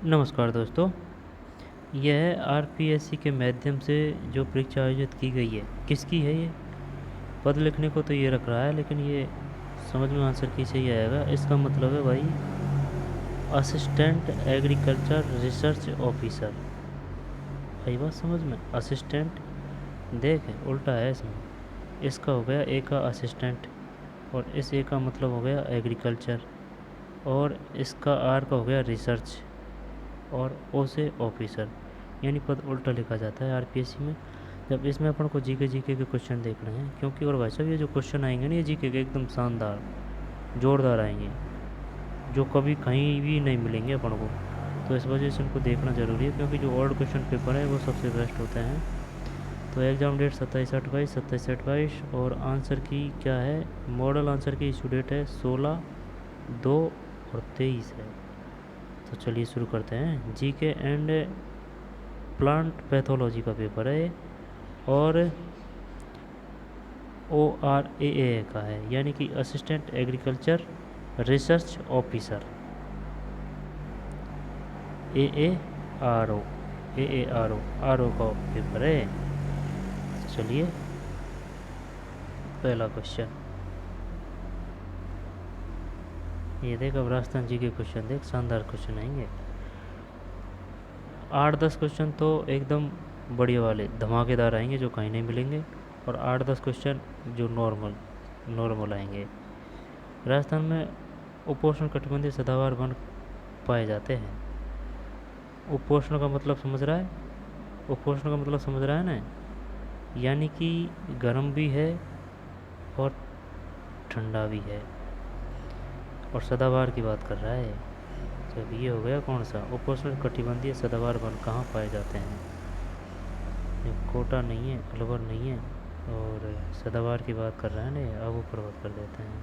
नमस्कार दोस्तों। यह आरपीएससी के माध्यम से जो परीक्षा आयोजित की गई है, किसकी है ये? पद लिखने को तो ये रख रहा है, लेकिन ये समझ में आंसर की सही आएगा। इसका मतलब है भाई असिस्टेंट एग्रीकल्चर रिसर्च ऑफिसर। आई बात समझ में? असिस्टेंट, देख उल्टा है इसमें। इसका हो गया ए का असिस्टेंट, और इस ए का मतलब हो गया एग्रीकल्चर, और इसका आर का हो गया रिसर्च, और ओ से ऑफिसर। यानी पद उल्टा लिखा जाता है आरपीएससी में। जब इसमें अपन को जीके जीके के क्वेश्चन देख रहे हैं, क्योंकि और भाई साहब ये जो क्वेश्चन आएंगे ना, ये जीके के एकदम शानदार जोरदार आएंगे, जो कभी कहीं भी नहीं मिलेंगे अपन को। तो इस वजह से इनको देखना ज़रूरी है, क्योंकि जो ओल्ड क्वेश्चन पेपर है वो सबसे बेस्ट होते हैं। तो एग्ज़ाम डेट 27/8 और आंसर की क्या है? मॉडल आंसर की इशू डेट है 16/2 और 23 है। तो चलिए शुरू करते हैं। जीके एंड प्लांट पैथोलॉजी का पेपर है, और ORAA का है, यानी कि assistant agriculture research officer. AARO का पेपर है। चलिए पहला क्वेश्चन ये देख। अब राजस्थान जी के क्वेश्चन देख, शानदार क्वेश्चन आएंगे। 8-10 क्वेश्चन तो एकदम बढ़िया वाले धमाकेदार आएंगे, जो कहीं नहीं मिलेंगे। और 8-10 क्वेश्चन जो नॉर्मल नॉर्मल आएंगे। राजस्थान में उपोष्ण कटिबंधीय सदाबहार वन पाए जाते हैं। उपोष्ण का मतलब समझ रहा है? उपोष्ण का मतलब समझ रहा है ना? यानी कि गर्म भी है और ठंडा भी है, और सदाबहार की बात कर रहा है। जब ये हो गया कौन सा? उपोष्ण कटिबंधीय सदाबहार वन कहाँ पाए जाते हैं? ये कोटा नहीं है, अलवर नहीं है, और सदाबहार की बात कर रहा है ना, अब ऊपर बात कर देते हैं।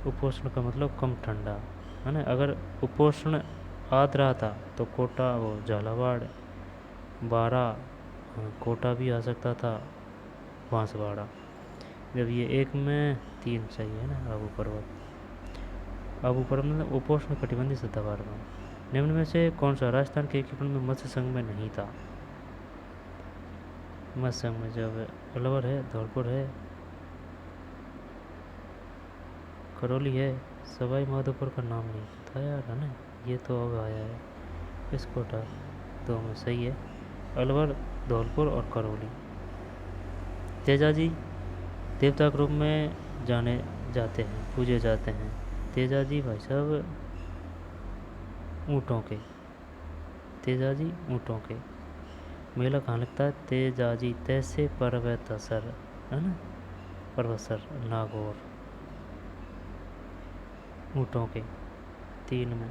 उपोष्ण का मतलब कम ठंडा है ना। अगर उपोष्ण आद रहा था तो कोटा, वो झालावाड़, बारह, कोटा भी आ सकता था, बांसवाड़ा। जब ये एक में तीन सही है ना। अब ऊपर बात, अब ऊपर मतलब उपोष्ण कटिबंधीय सदाबहार वन निम्न में से कौन सा राजस्थान के एकीकरण में मत्स्य संघ में नहीं था? मत्स्य संघ में जब अलवर है, धौलपुर है, करौली है, सवाई माधोपुर का नाम नहीं पता यार, है ना। ये तो अब आया है, इसको हटा दो में सही है। अलवर, धौलपुर और करौली। तेजाजी देवता के रूप में जाने जाते हैं, पूजे जाते हैं। तेजाजी भाई साहब ऊँटों के, तेजाजी ऊँटों के। मेला कहाँ लगता है? तेजाजी तैसे पर्वतसर, है ना, पर्वतसर नागौर। ऊँटों के 3 में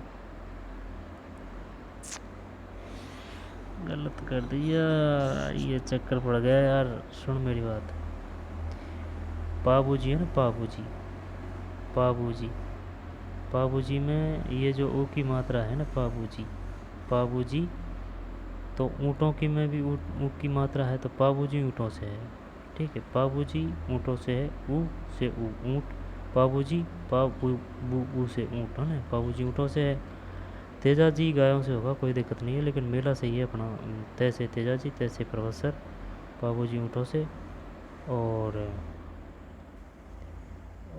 गलत कर दिया। ये चक्कर पड़ गया यार। सुन मेरी बात। पाबूजी है ना, पाबूजी, पाबूजी, पाबूजी में ये जो ओ की मात्रा है ना, पाबूजी, पाबूजी। तो ऊँटों की में भी ऊ की मात्रा है, तो पाबूजी ऊँटों से है। ठीक है, पाबूजी ऊँटों से है, ऊ से ऊ ऊँट। पाबूजी पा बू बू ऊ से ऊँट, है ना। पाबूजी ऊँटों से है। तेजाजी गायों से होगा, कोई दिक्कत नहीं है, लेकिन मेला सही है अपना। तैसे तेजाजी, तैसे प्रवसर, पाबूजी ऊँटों से। और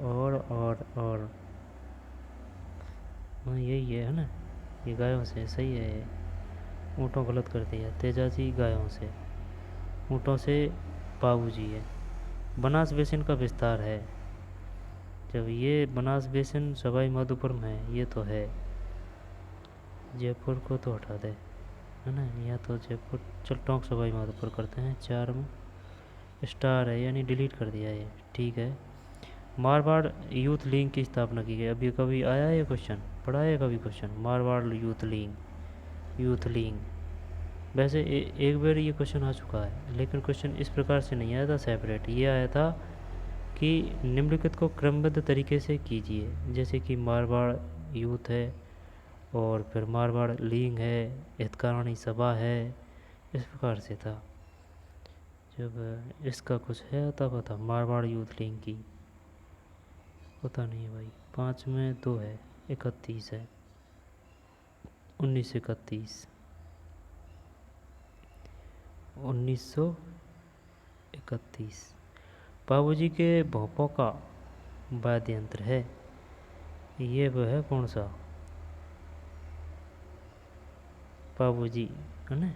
और हाँ यही है ना। ये गायों से सही है ये। ऊँटों गलत कर दिया। तेजाजी गायों से, ऊँटों से पाबूजी है। बनास बेसिन का विस्तार है। जब ये बनास बेसिन सवाई माधोपुर में है, ये तो है। जयपुर को तो हटा दे, है ना, या तो जयपुर। चल टोंक सवाई माधोपुर करते हैं। 4 में स्टार है, यानी डिलीट कर दिया ये। ठीक है। मारवाड़ यूथ लीग की स्थापना की गई। अभी कभी आया है ये क्वेश्चन? पढ़ा है कभी question? Marwar youth league, youth league. वैसे एक बार ये क्वेश्चन आ चुका है, लेकिन क्वेश्चन इस प्रकार से नहीं आया था सेपरेट। ये आया था कि निम्नलिखित को क्रमबद्ध तरीके से कीजिए। जैसे कि मारवाड़ यूथ है, और फिर मारवाड़ लीग है, हितकारिणी सभा है, इस प्रकार से था। जब इसका कुछ है आता पता, मारवाड़ यूथ लीग की पता नहीं है भाई। 5 में 2 है, 31 है। 1931। 1931 बाबूजी के भोंपों का वाद्य यंत्र है, ये वो है कौन सा? बाबूजी है ना,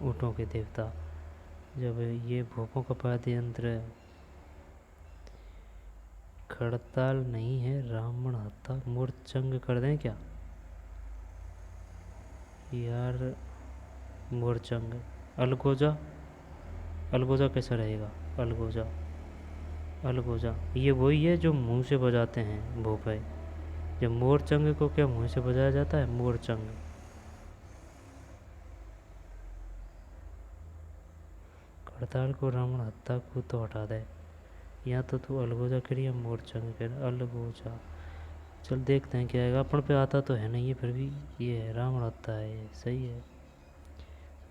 ऊँटों के देवता। जब ये भोंपों का वाद्य यंत्र खड़ताल नहीं है, रावण हत्ता, मोरचंग कर दें क्या यार? मोरचंग, अलगोजा, अलगोजा कैसा रहेगा? अलगोजा, अलगोजा ये वही है जो मुंह से बजाते हैं भोपे। जब मोरचंग को क्या मुंह से बजाया जाता है? मोरचंग। खड़ताल को रावण हत्ता को तो हटा दे, या तो तू अलगोजा कह या मोरचंग कह। अलगोजा, चल देखते हैं क्या आएगा। अपन पे आता तो है नहीं ये, फिर भी ये है रावण हत्ता है, ये सही है।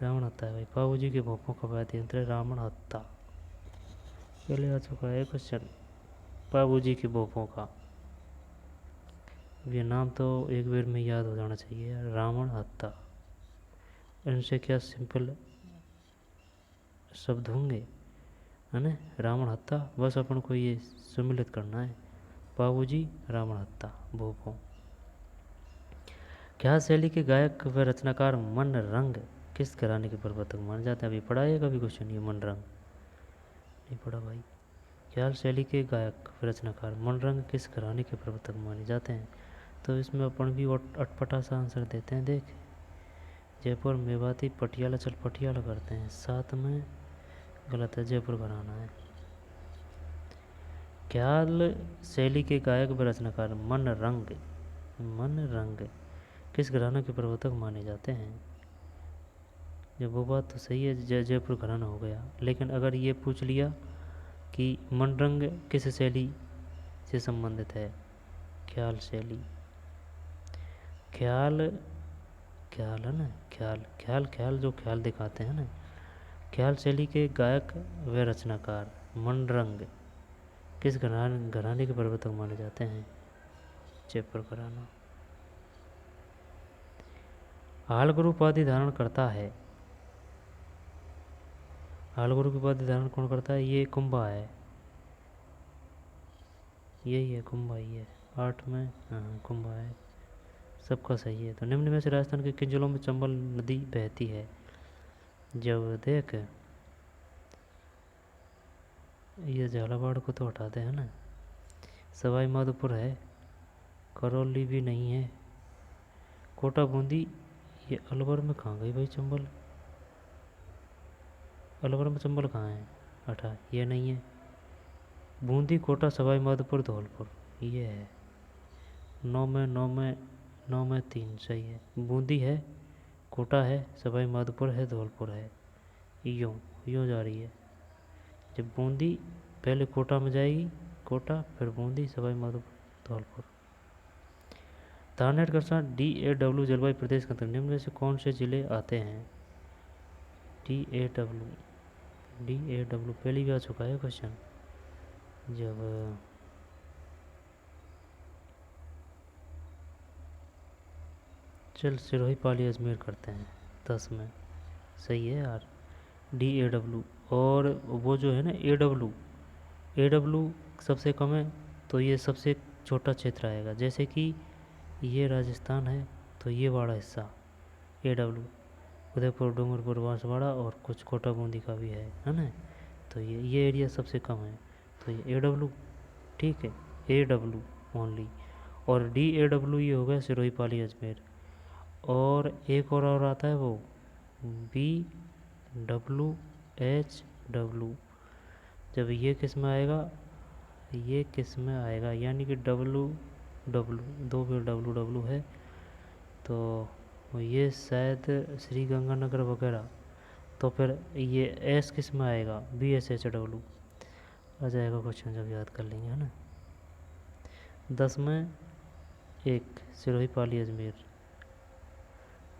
रावण हत्ता है भाई। बाबूजी के भोंपों का वाद्य यंत्र रावण हत्ता। पहले आ चुका है क्वेश्चन बाबूजी के भोंपों का। ये नाम तो एक बार में याद हो जाना चाहिए, रावण हत्ता। इनसे क्या सिंपल शब्द होंगे, है ना? रावण हत्ता, बस अपन को ये सम्मिलित करना है। बाबूजी, रावण हत्ता, भोंपों। क्या शैली के गायक व रचनाकार मन रंग किस घराने के प्रवर्तक माने जाते हैं? अभी पढ़ा है कभी क्वेश्चन ये मन रंग? नहीं पढ़ा भाई। ख्याल शैली के गायक व रचनाकार मन रंग किस घराने के प्रवर्तक माने जाते हैं? तो इसमें अपन भी अटपटा सा आंसर देते हैं। देख, जयपुर, मेवाती, पटियाला। चल पटियाला करते हैं, साथ में गलत है, जयपुर घराना है। ख्याल शैली के गायक व रचनाकार मन रंग, मन रंग किस घराना के प्रवर्तक माने जाते हैं? जब वो बात तो सही है, जयपुर घराना हो गया। लेकिन अगर ये पूछ लिया कि मन रंग किस शैली से संबंधित है? ख्याल शैली। ख्याल, ख्याल है ना, ख्याल, ख्याल, ख्याल जो ख्याल दिखाते हैं ना। ख्याल शैली के गायक व रचनाकार मन रंग किस घराने के प्रवर्तक माने जाते हैं? जयपुर घराना। हाल गुरु उपाधि धारण करता है, हाल गुरु की उपाधि धारण कौन करता है? ये कुंभा है, यही है, कुंभा ही है। 8 में हाँ कुंभा है, सबका सही है। तो निम्न में से राजस्थान के किन जिलों में चंबल नदी बहती है? जब देख, ये झालावाड़ को तो हटाते हैं ना, सवाई माधोपुर है, करौली भी नहीं है, कोटा, बूंदी। ये अलवर में कहाँ गई भाई चंबल? अलवर में चंबल कहाँ है? हटा, ये नहीं है। बूंदी, कोटा, सवाई माधोपुर, धौलपुर, ये है। 9 में 9 में 9 में 3 सही है। बूंदी है, कोटा है, सवाई माधोपुर है, धौलपुर है। यूँ यूँ जा रही है। जब बूंदी पहले कोटा में जाएगी, कोटा, फिर बूंदी, सवाई माधोपुर, धौलपुर। थानेट करसान DAW जलवायु प्रदेश के अंतर्गत निम्न में से कौन से जिले आते हैं? DAW, DAW पहले भी आ चुका है क्वेश्चन। जब चल सिरोही, पाली, अजमेर करते हैं, 10 में सही है यार। DAW। और वो जो है ना AW सबसे कम है, तो ये सबसे छोटा क्षेत्र आएगा। जैसे कि ये राजस्थान है, तो ये वाला हिस्सा AW, उदयपुर, डूंगरपुर, बांसवाड़ा और कुछ कोटा बूंदी का भी है ना। तो ये एरिया सबसे कम है, तो ये AW, ठीक है, AW ओनली। और DAW ये हो गया सिरोही, पाली, अजमेर। और एक और आता है वो BWHW। जब ये किस में आएगा? ये किस में आएगा? यानी कि WW, दो भी WW है, तो ये शायद श्री गंगानगर वगैरह। तो फिर ये S किस में आएगा? BSHW आ जाएगा क्वेश्चन, जब याद कर लेंगे, है ना। 10 में 1 सिरोही, पाली, अजमेर,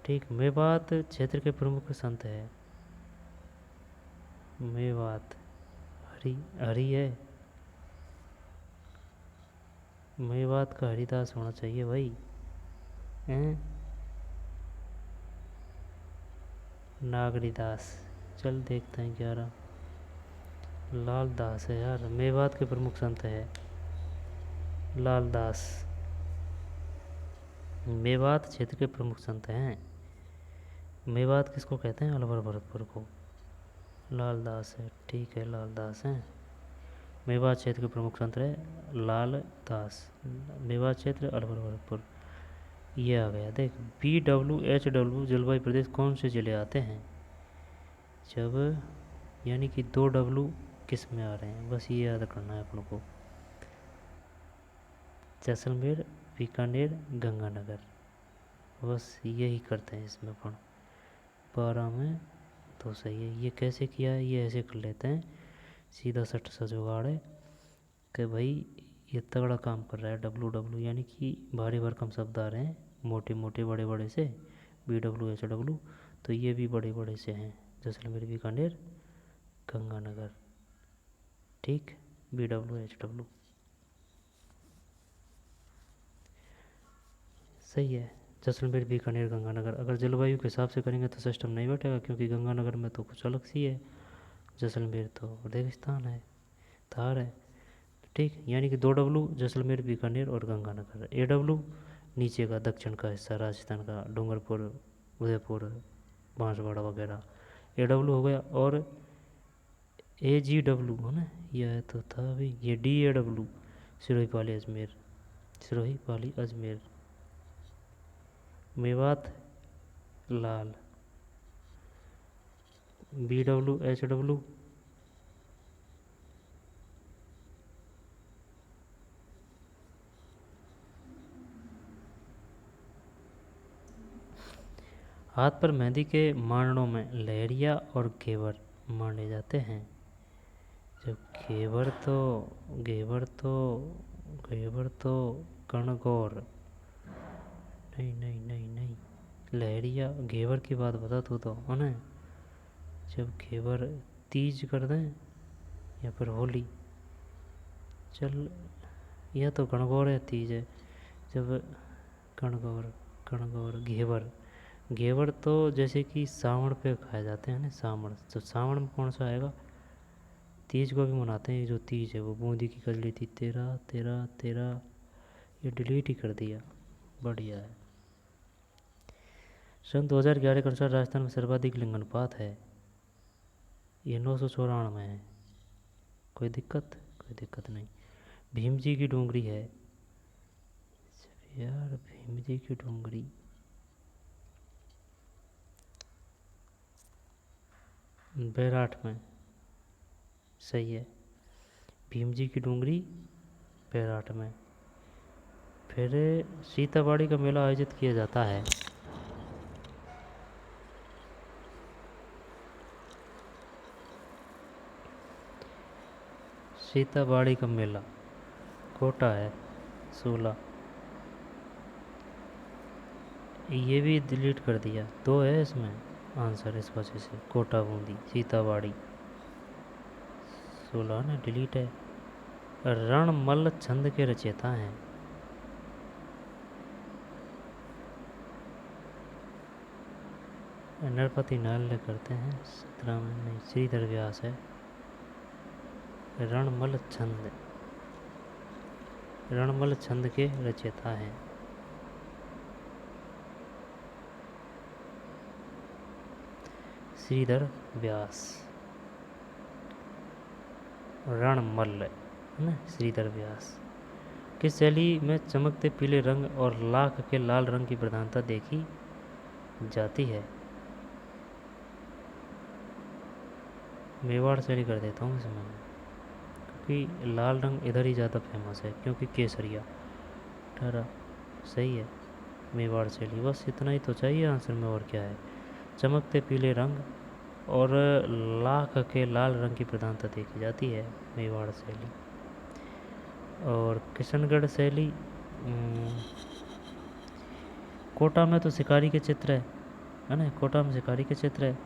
ठीक। मेवात क्षेत्र के प्रमुख संत है? मेवात हरि है, मेवात का हरिदास होना चाहिए भाई, हैं? नागरीदास। चल देखते हैं 11। लाल दास है यार, मेवात के प्रमुख संत है लाल दास। मेवात क्षेत्र के प्रमुख संत हैं। मेवात किसको कहते हैं? अलवर भरतपुर को। लाल दास है, ठीक है, लाल दास हैं। मेवात क्षेत्र के प्रमुख संत है लाल दास। मेवात क्षेत्र अलवर भरतपुर, ये आ गया। देख, BWHW जलवायु प्रदेश कौन से जिले आते हैं? जब यानी कि 2 W किस में आ रहे हैं, बस ये याद करना है अपन को। जैसलमेर, बीकानेर, गंगानगर, बस यही करते हैं इसमें अपन। 12 में तो सही है। ये कैसे किया है, ये ऐसे कर लेते हैं, सीधा सट सा जुगाड़ है कि भाई ये तगड़ा काम कर रहा है। WW यानी कि भारी भरकम शब्द आ रहे हैं, मोटे मोटे बड़े बड़े से, BWHW, तो ये भी बड़े बड़े से हैं, जैसलमेर, बीकानेर, गंगानगर, ठीक, BWHW सही है। जैसलमेर, बीकानेर, गंगानगर। अगर जलवायु के हिसाब से करेंगे तो सिस्टम नहीं बैठेगा, क्योंकि गंगानगर में तो कुछ अलग सी है, जैसलमेर तो रेगिस्तान है, थार है, ठीक। यानी कि 2 W जैसलमेर, बीकानेर और गंगानगर। AW नीचे का दक्षिण का हिस्सा, राजस्थान का, डूंगरपुर, उदयपुर, बांसवाड़ा वगैरह, AW हो गया। और AGW है ना, यह तो था अभी, ये DAW सिरोही, पाली, अजमेर, सिरोही, पाली, अजमेर। मेवात लाल, BWHW हाथ पर मेहंदी के मारणों में लहरिया और घेवर माने जाते हैं। जब घेवर तो गणगौर, नहीं नहीं नहीं नहीं, लहरिया घेवर की बात बता तू तो है ना। जब घेवर तीज कर दें या फिर होली, चल, या तो गणगौर या तीज है। जब गणगौर, गणगौर, घेवर, घेवर तो जैसे कि सावण पे खाए जाते हैं ना, सावण, तो सावण में कौन सा आएगा? तीज को भी मनाते हैं, जो तीज है वो बूंदी की कजली थी, तेरा तेरा तेरा, ये डिलीट ही कर दिया, बढ़िया है। सन 2011 के अनुसार राजस्थान में सर्वाधिक लिंगानुपात है, ये 994 है। कोई दिक्कत? कोई दिक्कत नहीं। भीम जी की डोंगरी है यार, भीम जी की डोंगरी बैराठ में, सही है। भीम जी की डोंगरी बैराठ में। फिर सीताबाड़ी का मेला आयोजित किया जाता है। सीताबाड़ी का मेला कोटा है, 16। ये भी डिलीट कर दिया, 2 है इसमें आंसर, इस वजह से कोटा, बूंदी, सीताबाड़ी, 16 ना डिलीट है। रणमल छंद के रचयिता हैं। नरपति नाल्य करते हैं, 17 में नहीं, श्रीधर व्यास है। रणमल छंद, रणमल छंद के रचयिता हैं। श्रीधर व्यास, रणमल है ना, श्रीधर व्यास। किस शैली में चमकते पीले रंग और लाख के लाल रंग की प्रधानता देखी जाती है? मेवाड़ शैली कर देता हूँ इसमें, क्योंकि लाल रंग इधर ही ज़्यादा फेमस है, क्योंकि केसरिया, 18 सही है। मेवाड़ शैली, बस इतना ही तो चाहिए आंसर में, और क्या है। चमकते पीले रंग और लाख के लाल रंग की प्रधानता देखी जाती है, मेवाड़ शैली। और किशनगढ़ शैली, कोटा में तो शिकारी के चित्र है ना, कोटा में शिकारी के चित्र है।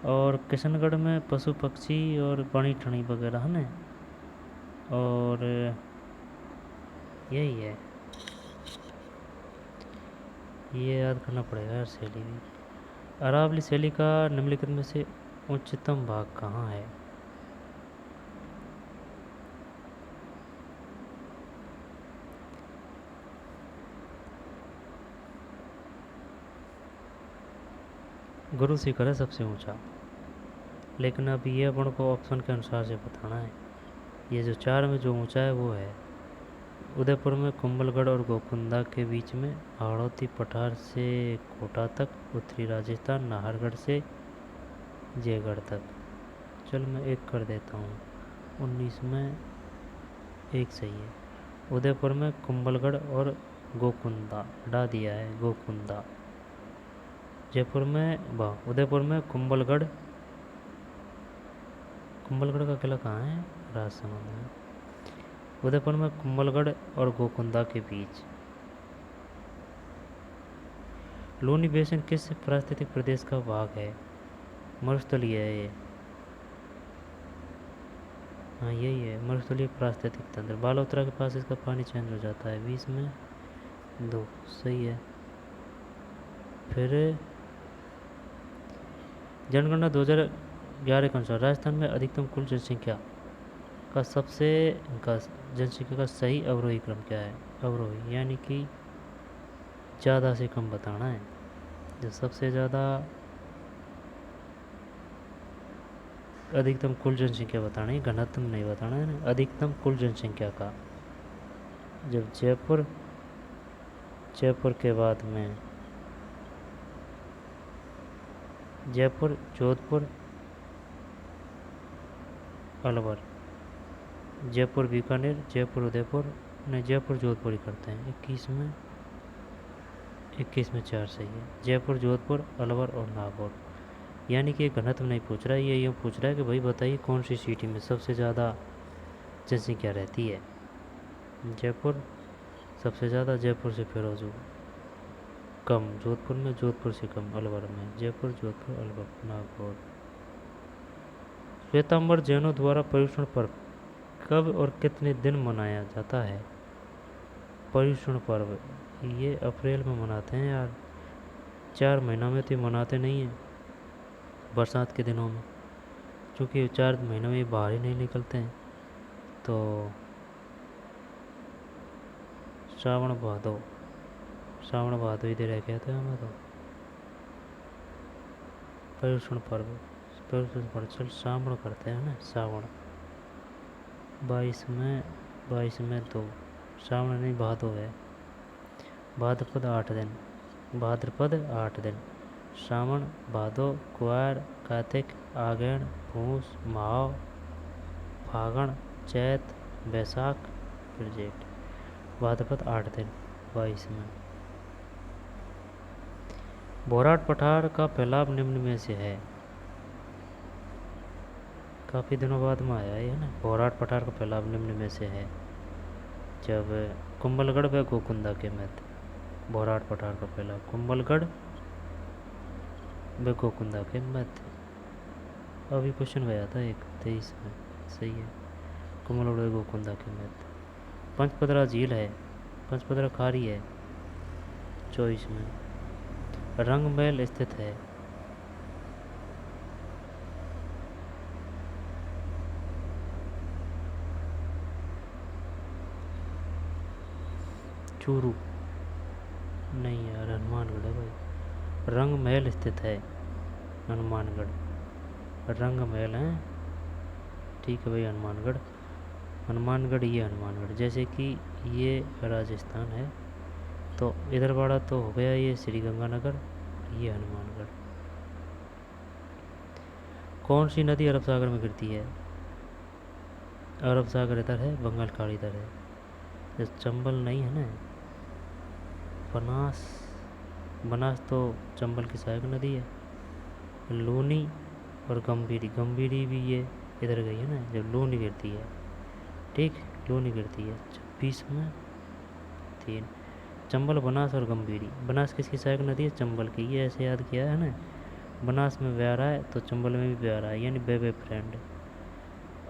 और किशनगढ़ में पशु पक्षी और बणी ठणी वगैरह है ना, और यही है, ये याद करना पड़ेगा यार शैली भी। अरावली शैली का निम्नलिखित में से उच्चतम भाग कहाँ है? गुरु शिखर है सबसे ऊंचा, लेकिन अब ये अपन को ऑप्शन के अनुसार से बताना है। ये जो 4 में जो ऊंचा है वो है उदयपुर में कुंभलगढ़ और गोकुंदा के बीच में, हाड़ौती पठार से कोटा तक, उत्तरी राजस्थान नाहरगढ़ से जयगढ़ तक। चल मैं एक कर देता हूँ, 19 में एक सही है। उदयपुर में कुंभलगढ़ और गोकुंदा हटा दिया है, गोकुंदा। जयपुर में उदयपुर में कुंभलगढ़, कुंभलगढ़ का किला कहाँ है? राजसमंद में। उदयपुर में कुंभलगढ़ और गोकुंदा के बीच। लूनी बेसिन किस पारिस्थितिक प्रदेश का भाग है? मरुस्थलीय है ये। हाँ यही है, मरुस्थलीय पारिस्थितिक तंत्र। बालोतरा के पास इसका पानी चेंज हो जाता है। 20 में 2 सही है। फिर जनगणना 2011 के अनुसार राजस्थान में अधिकतम कुल जनसंख्या का जनसंख्या का सही अवरोही क्रम क्या है? अवरोही यानी कि ज़्यादा से कम बताना है। जो सबसे ज़्यादा अधिकतम कुल जनसंख्या बताना है, घनत्व नहीं बताना है ना, अधिकतम कुल जनसंख्या का। जब जयपुर के बाद में जयपुर, जोधपुर, अलवर, जयपुर बीकानेर, जयपुर उदयपुर, नहीं जयपुर जोधपुर ही करते हैं। 21 में 4 सही है। जयपुर, जोधपुर, अलवर और नागौर। यानी कि घनत्व नहीं पूछ रहा है, ये यूँ पूछ रहा है कि भाई बताइए कौन सी सिटी में सबसे ज़्यादा जनसंख्या रहती है। जयपुर सबसे ज़्यादा, जयपुर से फिर कम, जोधपुर में, जोधपुर से कम, अलवर में। जयपुर, जोधपुर, अलवर, नागौर। श्वेतांबर जैनों द्वारा पर्युषण पर्व कब और कितने दिन मनाया जाता है? पर्युषण पर्व ये अप्रैल में मनाते हैं यार। 4 महीनों में तो मनाते नहीं हैं, बरसात के दिनों में, क्योंकि 4 महीनों में बाहर ही नहीं निकलते हैं। तो श्रावण भादो इधर रह गया था हमें। तो पर्युषण पर्व चल श्रावण करते हैं ना, श्रावण। 22 में 2 श्रावण नहीं भादो है। भाद्रपद 8 दिन। श्रावण, भादो, कुआर, कार्तिक, आगैन, पूस, माह, फागण, चैत, बैसाख, फिर जेठ। भाद्रपद 8 दिन 22 में। बोराट पठार का फैलाव निम्न में से है? काफ़ी दिनों बाद में आया है ना। बोराट पठार का फैलाव निम्न में से है जब कुंभलगढ़ व गोकुंदा के मध्य। बोराट पठार का फैलाव कुंभलगढ़ व गोकुंदा के मध्य। अभी क्वेश्चन गया था एक 23 में, सही है। कुंभलगढ़ व गोकुंदा के मध्य। पंचपदरा झील है, पंचपदरा खारी है 24 में। रंगमहल स्थित है चूरू, नहीं यार हनुमानगढ़ है भाई। रंगमहल स्थित है हनुमानगढ़, रंगमहल है, ठीक है भाई। हनुमानगढ़ ये हनुमानगढ़, जैसे कि ये राजस्थान है तो इधर वाला तो हो गया ये श्री गंगानगर, ये हनुमानगढ़। कौन सी नदी अरब सागर में गिरती है? अरब सागर इधर है, बंगाल खाड़ी इधर है। जो चंबल नहीं है ना, बनास तो चंबल की सहायक नदी है। लूनी और गंभीरी भी ये इधर गई है ना, जब लूनी गिरती है, ठीक, लूनी गिरती है 26 में 3। चंबल, बनास और गंभीरी। बनास किसकी सहायक नदी है? चंबल की। ये ऐसे याद किया है ना, बनास में बह रहा है तो चंबल में भी बह रहा है, यानी बे फ्रेंड।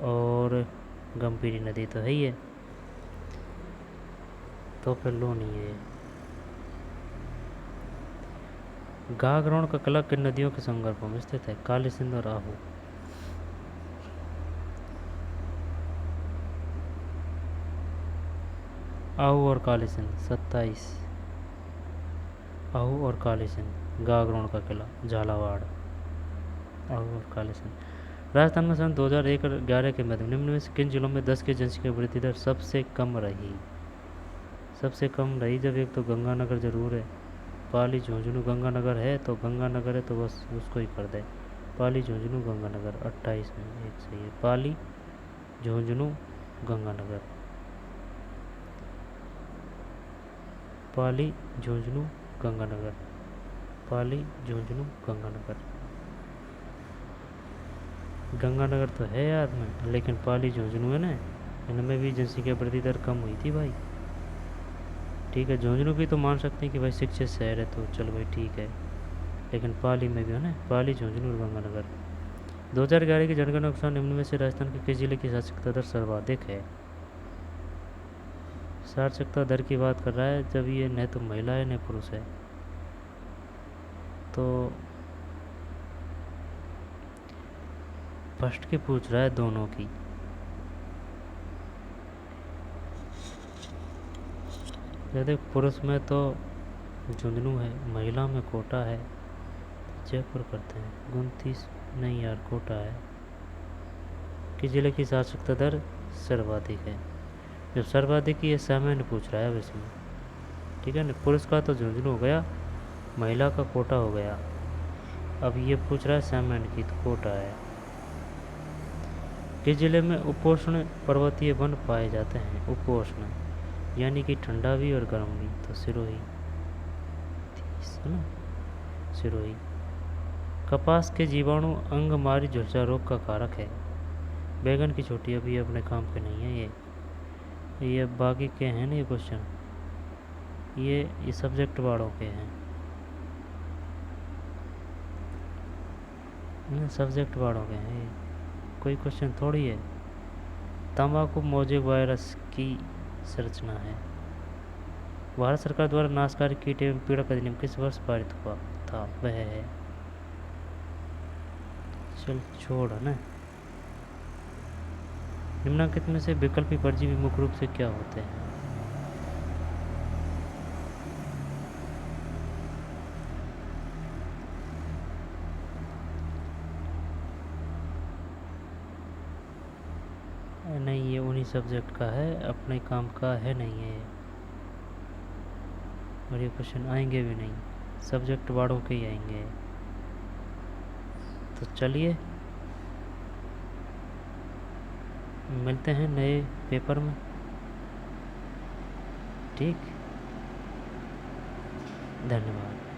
और गंभीरी नदी तो है ही है, तो फिर लूनी है। गागरोण का किला किन नदियों के संगम में स्थित है? काली सिंधु और आहू। आहू और काली सिंध 27। आहू और काली सिंध। गागरोण का किला झालावाड़। आहू और काली सिंध। राजस्थान में सन 2001 और 11 के मध्य निम्न में से किन जिलों में 10 की जनसंख्या वृद्धि दर सबसे कम रही? सबसे कम रही जब एक तो गंगानगर जरूर है, पाली झुंझुनू गंगानगर है तो गंगानगर है तो बस उसको ही कर दे। पाली झुंझुनू गंगानगर 28 में एक सही है। पाली झुंझुनू गंगानगर। पाली झुंझुनू गंगानगर। पाली झुंझुनू गंगानगर। गंगानगर तो है याद में, लेकिन पाली झुंझुनू है ना, इनमें भी जनसंख्या वृद्धि दर कम हुई थी भाई। ठीक है, झुंझुनू भी तो मान सकते हैं कि भाई शिक्षित शहर है तो चलो भाई ठीक है, लेकिन पाली में भी है ना, पाली झुंझुनू और गंगानगर। 2011 की जनगणना के अनुसार निम्न में से राजस्थान के किस जिले की साक्षरता दर सर्वाधिक है? साक्षरता दर की बात कर रहा है जब ये न तो महिला है न पुरुष है, तो फर्स्ट की पूछ रहा है दोनों की। यदि पुरुष में तो झुंझुनू है, महिला में कोटा है, जयपुर करते हैं। 29 नहीं यार, कोटा है। किस जिले की साक्षरता दर सर्वाधिक है? जब सर्वाधिक ये सामान्य पूछ रहा है अब इसमें, ठीक है ना। पुरुष का तो झुंझुनू हो गया, महिला का कोटा हो गया, अब ये पूछ रहा है सामान्य की, तो कोटा है। किस जिले में उपोष्ण पर्वतीय वन पाए जाते हैं? उपोष्ण यानी कि ठंडा भी और गर्म भी, तो सिरोही है ना, सिरोही। कपास के जीवाणु अंगमारी झुलसा रोग का कारक है? बैगन की छोटी, अभी अपने काम के नहीं है ये बाकी के हैं ना ये क्वेश्चन, ये सब्जेक्ट वालों के हैं, सब्जेक्ट वालों के हैं, ये कोई क्वेश्चन थोड़ी है। तंबाकू मोजेक वायरस की संरचना है? भारत सरकार द्वारा नाशकारी कीट एवं पीड़क अधिनियम किस वर्ष पारित हुआ था? वह है, चल छोड़ है ना। निम्नलिखित में से विकल्पी परजीवी मुख्य रूप से क्या होते हैं? नहीं, ये उन्हीं सब्जेक्ट का है, अपने काम का है नहीं है, और ये क्वेश्चन आएंगे भी नहीं, सब्जेक्ट वालों के ही आएंगे। तो चलिए मिलते हैं नए पेपर में, ठीक, धन्यवाद।